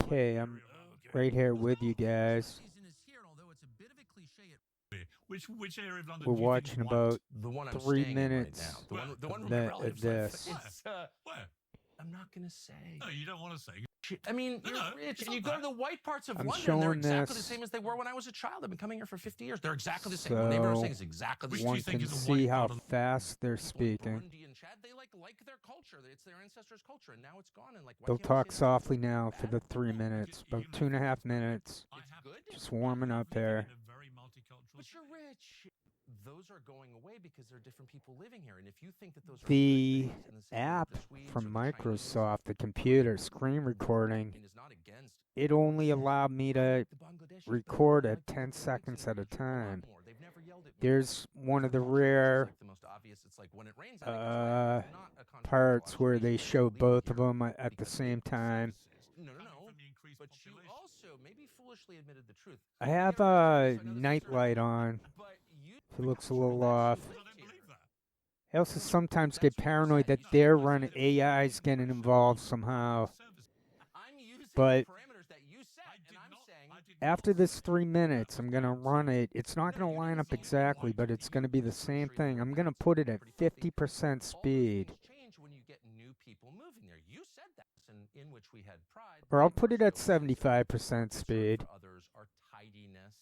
Okay, I'm right here with you guys. Which area of London We're do you think is watching white? about The one I'm 3 staying in right minutes now. The one of, where my of relatives this. live. It's, Where? I'm not gonna say. No, you don't want to say. I mean, No, you're no, rich, it's and you not go to that. the white parts of I'm London, and they're showing exactly the this same as they were when I was a child. I've been coming here for 50 years. They're exactly the same. My neighbor was saying it's exactly the Which same. do one you think can is a see white how part of fast they're speaking. Burundi and Chad, they like their culture. It's their ancestors' culture, and now it's gone. And like, why They'll can't we say talk that's softly good? now for Bad? the 3 minutes, about 2.5 minutes. It's good. Just warming up here. But you're rich. Those are going away because there are different people living here, and if you think that those are The good things in the same way app that the Swedes from or the Chinese Microsoft, the computer screen recording, and is not against it only allowed me to the Bangladeshis, record they at like 10 the rights seconds and at a freedom a lot time. more. They've never yelled at me. There's one of the Their culture, which is, rare like, the most obvious. It's like when it rains, I think it's raining. It's not a controversial parts where they observation. show They leave both here of them at the because same they time. No. But you also maybe foolishly admitted the truth. I You have get arrested a for this, I know this night is absurd, light on. but you It looks a true, little that's off. you lived here. I also sometimes get paranoid that they're running AI's getting involved somehow. I'm using But the parameters that you set, and I'm saying after this 3 minutes, I'm going to run it. It's not going to line up exactly, but it's going to be the same thing. I'm going to put it at 50% speed. change when you get new people moving there. You said that, in which we had pride. Or I'll put it at 75% speed. For others are tidiness,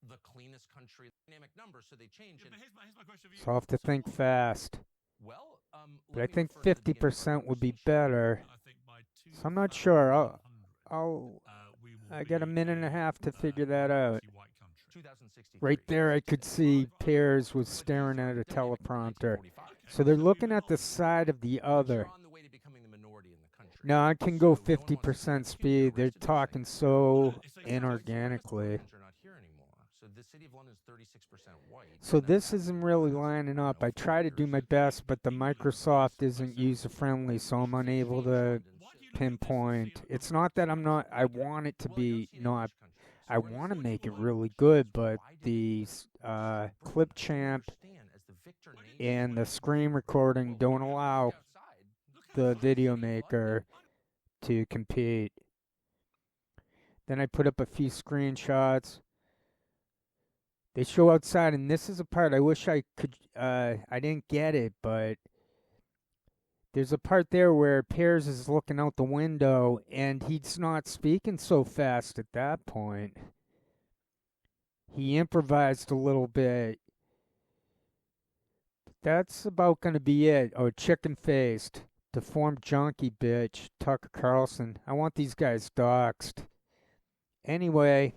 the cleanest country, dynamic numbers, so they change. But here's my question for you. So I'll have to think fast. Well, But I think 50% would be better. So I'm not sure. I got a minute and a half to figure that out. Right there, I could see Piers was staring at a teleprompter. So they're looking at the side of the other. Now I can go 50% speed. They're talking so inorganically. So this isn't really lining up. I try to do my best, but the Microsoft isn't user-friendly, so I'm unable to pinpoint. It's not that I want it to be not, I want to make it really good, but the Clip Champ and the screen recording don't allow the video maker to compete. Then I put up a few screenshots. They show outside, and this is a part I wish I could, I didn't get it, but there's a part there where Piers is looking out the window, and he's not speaking so fast at that point. He improvised a little bit. That's about going to be it. Oh, chicken-faced, deformed junkie bitch, Tucker Carlson. I want these guys doxxed. Anyway,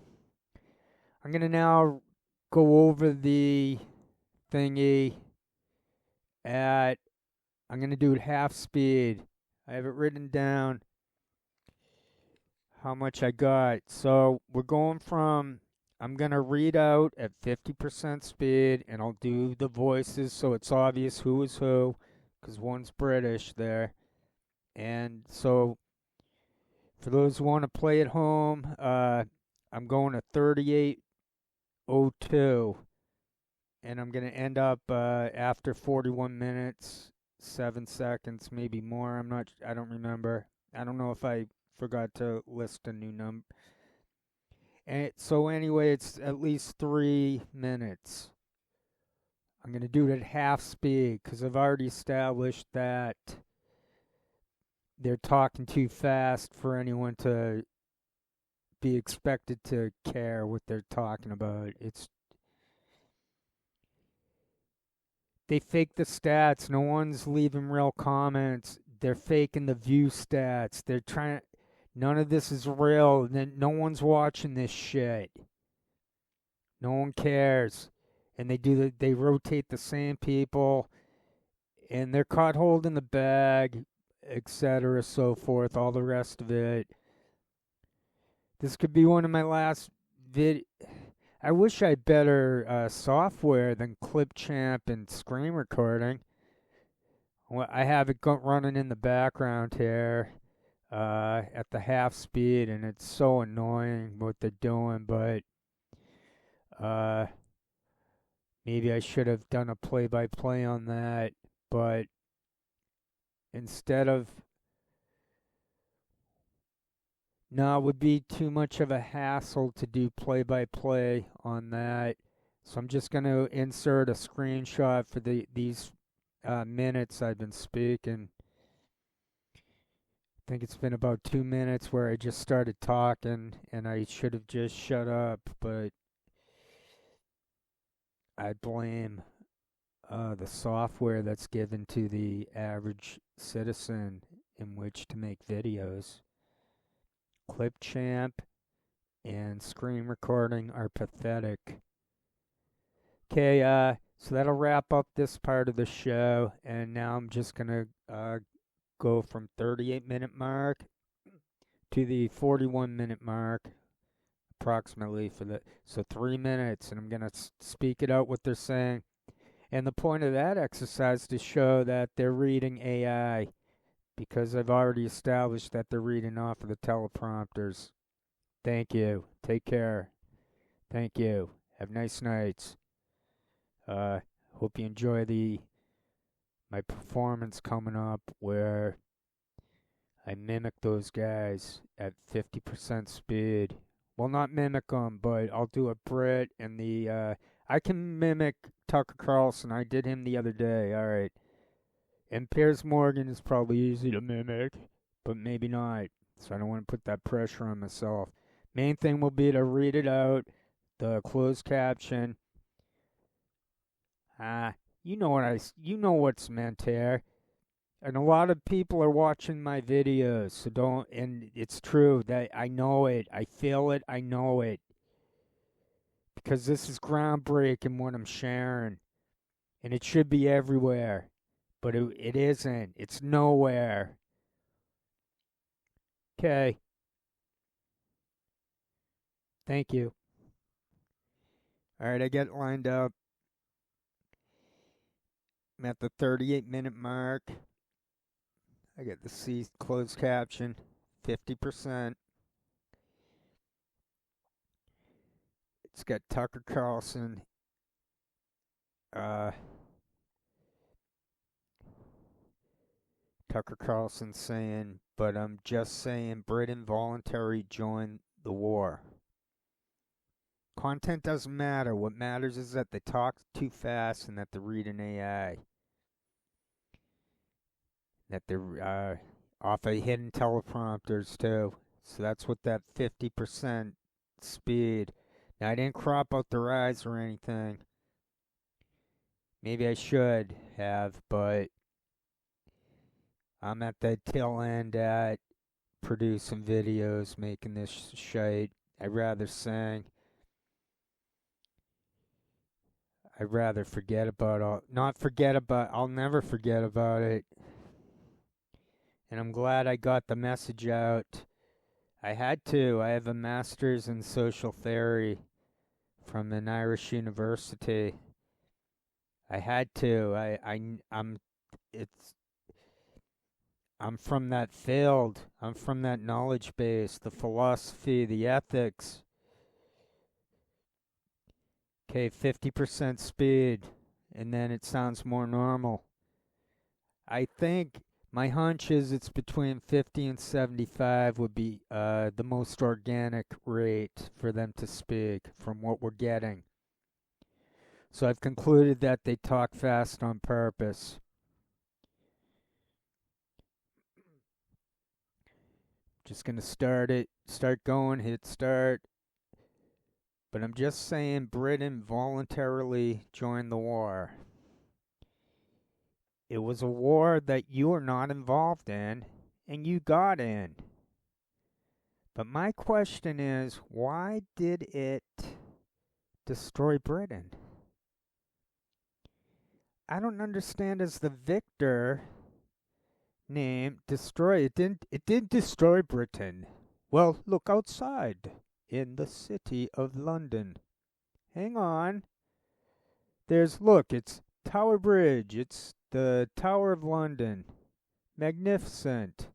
I'm going to now go over the thingy at, I'm going to do it half speed. I have it written down how much I got. So we're going from, I'm going to read out at 50% speed, and I'll do the voices so it's obvious who is who, because one's British there. And so for those who want to play at home, I'm going to 38:02, and I'm going to end up after 41 minutes, 7 seconds, maybe more. I don't remember. I don't know if I forgot to list a new number. And so anyway, it's at least 3 minutes. I'm going to do it at half speed because I've already established that they're talking too fast for anyone to be expected to care what they're talking about. They fake the stats. No one's leaving real comments. They're faking the view stats. None of this is real. No one's watching this shit. No one cares. And they rotate the same people, and they're caught holding the bag, etc., so forth, all the rest of it. This could be one of my last I wish I had better software than Clipchamp and screen recording. Well, I have it running in the background here at the half speed, and it's so annoying what they're doing, but maybe I should have done a play-by-play on that, but instead of No, it would be too much of a hassle to do play-by-play on that. So I'm just going to insert a screenshot for these minutes I've been speaking. I think it's been about 2 minutes where I just started talking and I should have just shut up, but I blame the software that's given to the average citizen in which to make videos. Clipchamp and screen recording are pathetic. Okay, so that'll wrap up this part of the show, and now I'm just gonna go from 38-minute mark to the 41-minute mark, approximately so 3 minutes, and I'm gonna speak it out what they're saying. And the point of that exercise is to show that they're reading AI, because I've already established that they're reading off of the teleprompters. Thank you. Take care. Thank you. Have nice nights. Hope you enjoy my performance coming up where I mimic those guys at 50% speed. Well, not mimic them, but I'll do a Brit and I can mimic Tucker Carlson. I did him the other day. All right. And Piers Morgan is probably easy to mimic, but maybe not. So I don't want to put that pressure on myself. Main thing will be to read it out, the closed caption. You know what's meant here. And a lot of people are watching my videos, so don't, and it's true that I know it, I feel it, I know it. Because this is groundbreaking what I'm sharing. And it should be everywhere. But it isn't. It's nowhere. Okay. Thank you. Alright, I get lined up. I'm at the 38-minute mark. I get the C closed caption, 50%. It's got Tucker Carlson. Tucker Carlson saying, but I'm just saying Britain voluntarily joined the war. Content doesn't matter. What matters is that they talk too fast and that they're reading AI. That they're off of hidden teleprompters too. So that's what that 50% speed. Now I didn't crop out their eyes or anything. Maybe I should have, but I'm at the tail end at producing videos, making this shite. I'd rather sing. I'd rather forget about I'll never forget about it. And I'm glad I got the message out. I had to. I have a master's in social theory from an Irish university. I had to. I'm from that field. I'm from that knowledge base, the philosophy, the ethics. Okay, 50% speed, and then it sounds more normal. I think my hunch is it's between 50 and 75 would be the most organic rate for them to speak from what we're getting. So I've concluded that they talk fast on purpose. Just going to start going, hit start. But I'm just saying Britain voluntarily joined the war. It was a war that you were not involved in, and you got in. But my question is, why did it destroy Britain? I don't understand as the victor name destroy it didn't destroy Britain. Well, look outside in the city of London. Hang on. It's Tower Bridge. It's the Tower of London. Magnificent.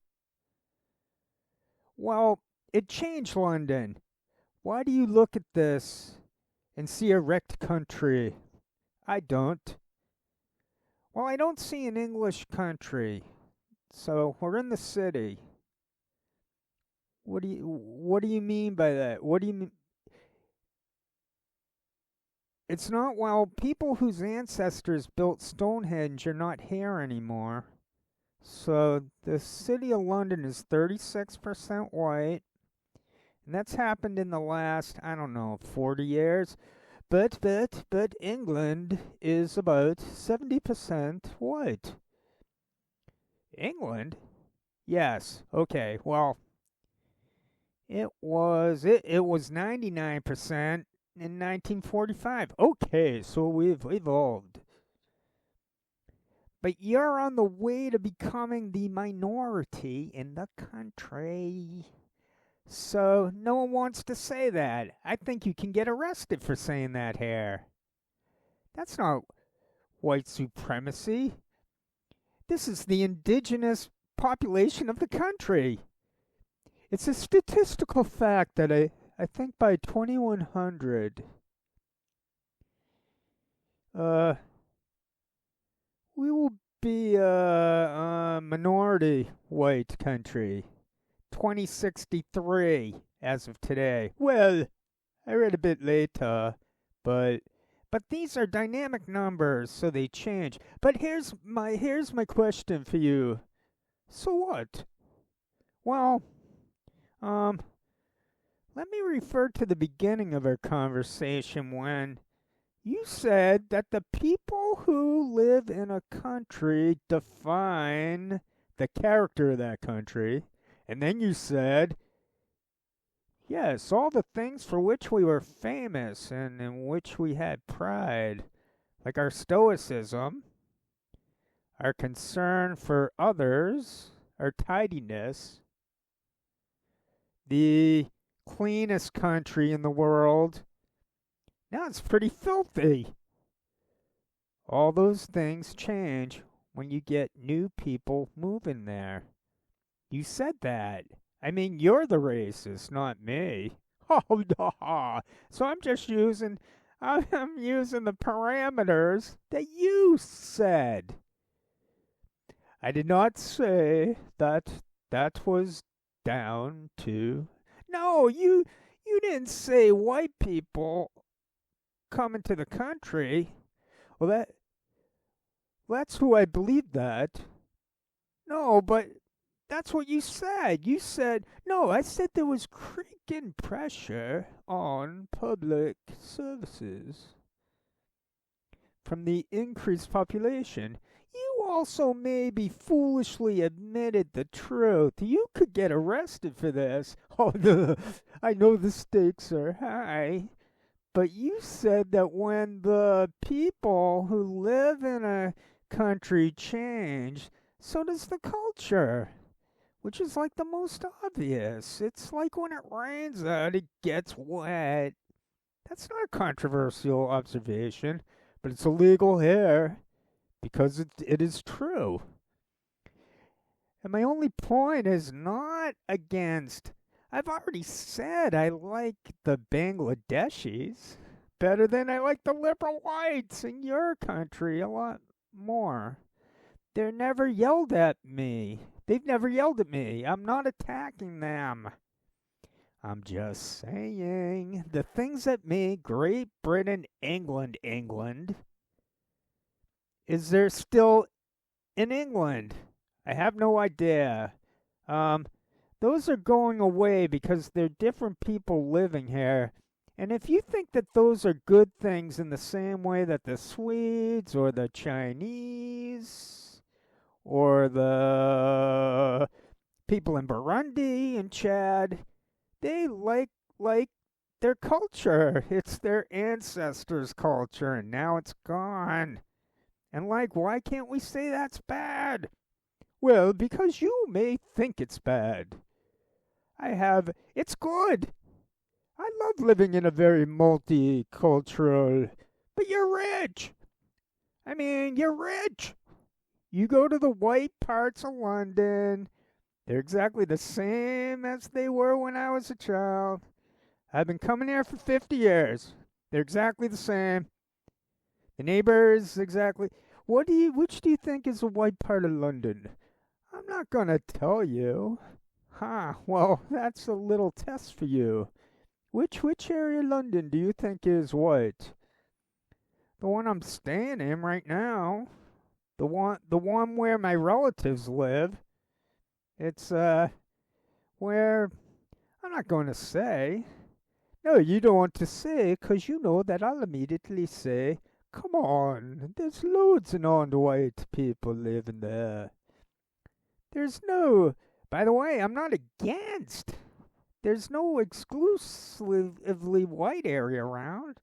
Well, it changed London. Why do you look at this and see a wrecked country? I don't. Well, I don't see an English country. So we're in the city. What do you mean by that? What do you mean? It's not, well, people whose ancestors built Stonehenge are not here anymore. So the city of London is 36% white, and that's happened in the last, I don't know, 40 years. But England is about 70% white. England? Yes. Okay. Well, it was 99% in 1945. Okay, so we've evolved. But you're on the way to becoming the minority in the country. So no one wants to say that. I think you can get arrested for saying that here. That's not white supremacy. This is the indigenous population of the country. It's a statistical fact that I think by 2100, we will be a minority white country. 2063 as of today. Well, I read a bit later, but these are dynamic numbers, so they change. But here's my question for you. So what? Well, let me refer to the beginning of our conversation when you said that the people who live in a country define the character of that country. And then you said, yes, all the things for which we were famous and in which we had pride, like our stoicism, our concern for others, our tidiness, the cleanest country in the world. Now it's pretty filthy. All those things change when you get new people moving there. You said that. I mean, you're the racist, not me. Oh, no. So I'm using the parameters that you said. I did not say that was down to... No, you didn't say white people coming to the country. Well, that's who I believe that. No, but that's what you said. You said, no, I said there was creaking pressure on public services from the increased population. You also maybe foolishly admitted the truth. You could get arrested for this. Oh, I know the stakes are high. But you said that when the people who live in a country change, so does the culture, which is like the most obvious. It's like when it rains out, it gets wet. That's not a controversial observation, but it's illegal here because it is true. And my only point is not against... I've already said I like the Bangladeshis better than I like the liberal whites in your country a lot more. They're never yelled at me. They've never yelled at me. I'm not attacking them. I'm just saying the things that make Great Britain, England, is there still in England? I have no idea. Those are going away because they're different people living here. And if you think that those are good things in the same way that the Swedes or the Chinese or the people in Burundi and Chad, they like their culture. It's their ancestors' culture, and now it's gone. And why can't we say that's bad? Well, because you may think it's bad. It's good. I love living in a very multicultural, but you're rich. I mean, you're rich. You go to the white parts of London, they're exactly the same as they were when I was a child. I've been coming here for 50 years. They're exactly the same. The neighbors, exactly. Which do you think is a white part of London? I'm not gonna tell you. Well, that's a little test for you. Which area of London do you think is what? The one I'm staying in right now. The one where my relatives live. It's where I'm not going to say. No, you don't want to say, 'cause you know that I'll immediately say, come on, there's loads of non-white people living there. There's no, by the way, I'm not against. There's no exclusively white area around.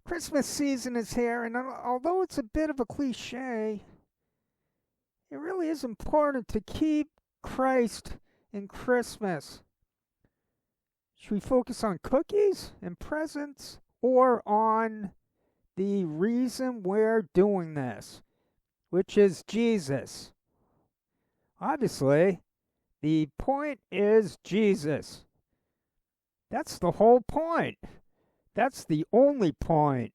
Christmas season is here, and although it's a bit of a cliche, it really is important to keep Christ in Christmas. Should we focus on cookies and presents, or on the reason we're doing this, which is Jesus? Obviously, the point is Jesus. That's the whole point. That's the only point.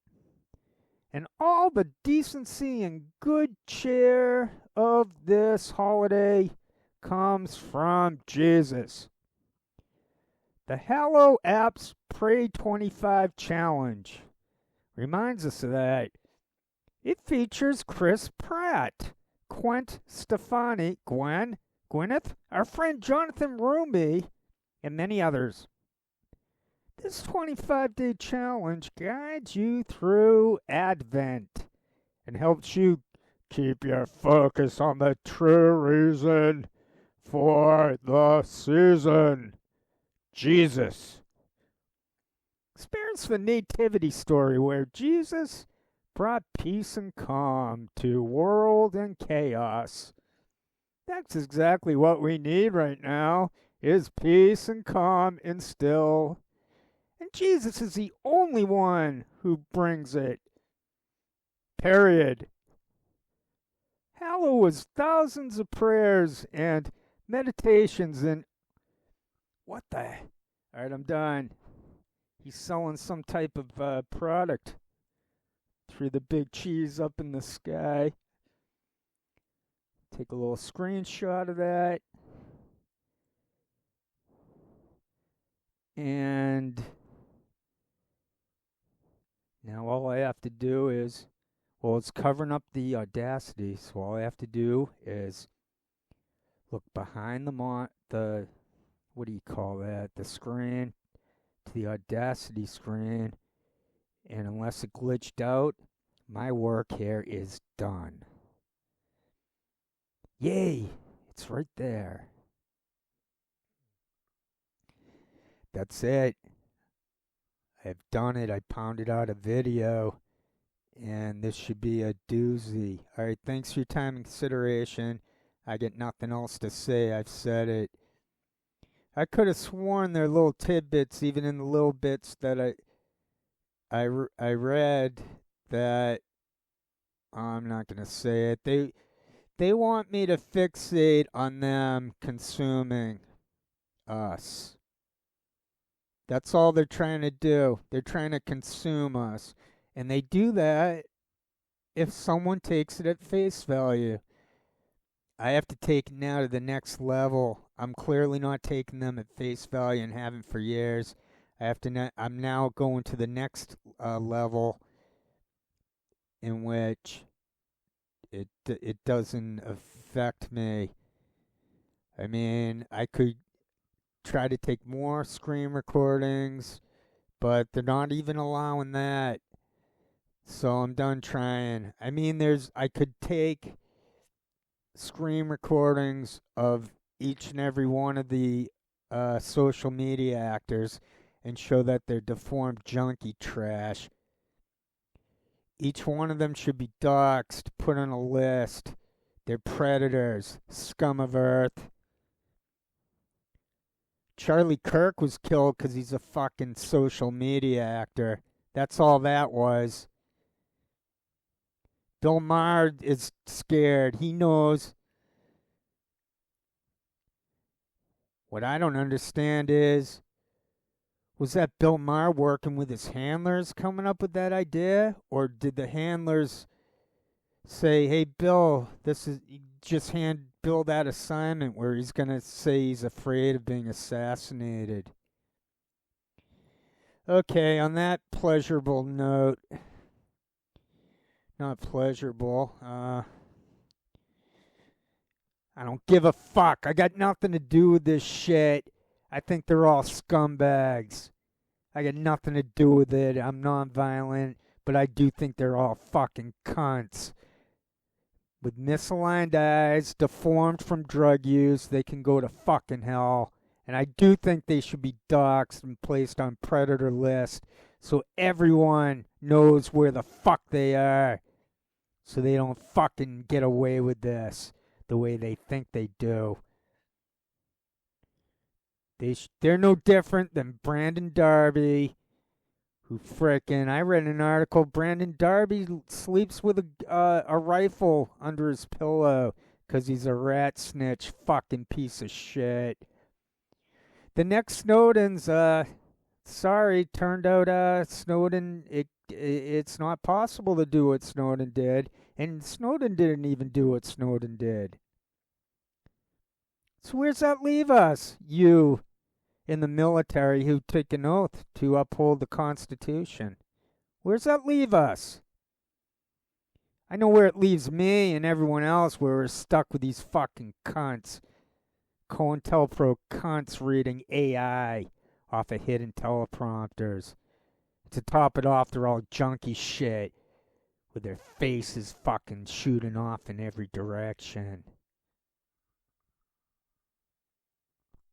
And all the decency and good cheer of this holiday comes from Jesus. The Hello Apps Pray 25 Challenge reminds us of that. It features Chris Pratt, Gwyneth Stefani, Gwyneth, our friend Jonathan Roumie, and many others. This 25-day challenge guides you through Advent and helps you keep your focus on the true reason for the season, Jesus. Experience the nativity story where Jesus brought peace and calm to world and chaos. That's exactly what we need right now, is peace and calm and still. And Jesus is the only one who brings it. Period. Hallow was thousands of prayers and meditations and... What the... Alright, I'm done. He's selling some type of product through the big cheese up in the sky. Take a little screenshot of that. And now all I have to do is, well, it's covering up the Audacity, so all I have to do is look behind the what do you call that? The screen, to the Audacity screen, and unless it glitched out, my work here is done. Yay! It's right there. That's it. I've done it. I pounded out a video, and this should be a doozy. Alright, thanks for your time and consideration. I get nothing else to say. I've said it. I could have sworn there are little tidbits, even in the little bits that I read, that I'm not going to say it. They want me to fixate on them consuming us. That's all they're trying to do. They're trying to consume us. And they do that if someone takes it at face value. I have to take it now to the next level. I'm clearly not taking them at face value and haven't for years. I'm now going to the next level in which it doesn't affect me. I mean, I could try to take more screen recordings, but they're not even allowing that. So I'm done trying. I mean, I could take screen recordings of each and every one of the social media actors and show that they're deformed junkie trash. Each one of them should be doxxed, put on a list. They're predators, scum of earth. Charlie Kirk was killed because he's a fucking social media actor. That's all that was. Bill Maher is scared. He knows. What I don't understand is, was that Bill Maher working with his handlers coming up with that idea? Or did the handlers say, hey, Bill, this is, just hand bill that assignment where he's going to say he's afraid of being assassinated. Okay, on that pleasurable note, not pleasurable, I don't give a fuck. I got nothing to do with this shit. I think they're all scumbags. I got nothing to do with it. I'm non-violent, but I do think they're all fucking cunts. With misaligned eyes, deformed from drug use, they can go to fucking hell. And I do think they should be doxxed and placed on predator list so everyone knows where the fuck they are. So they don't fucking get away with this the way they think they do. They're no different than Brandon Darby, who frickin', I read an article, Brandon Darby sleeps with a rifle under his pillow because he's a rat snitch fucking piece of shit. The next Snowden's, sorry, turned out Snowden, it's not possible to do what Snowden did, and Snowden didn't even do what Snowden did. So where's that leave us, you in the military who took an oath to uphold the Constitution? Where's that leave us? I know where it leaves me and everyone else, where we're stuck with these fucking cunts. COINTELPRO cunts reading AI off of hidden teleprompters. To top it off, they're all junky shit with their faces fucking shooting off in every direction.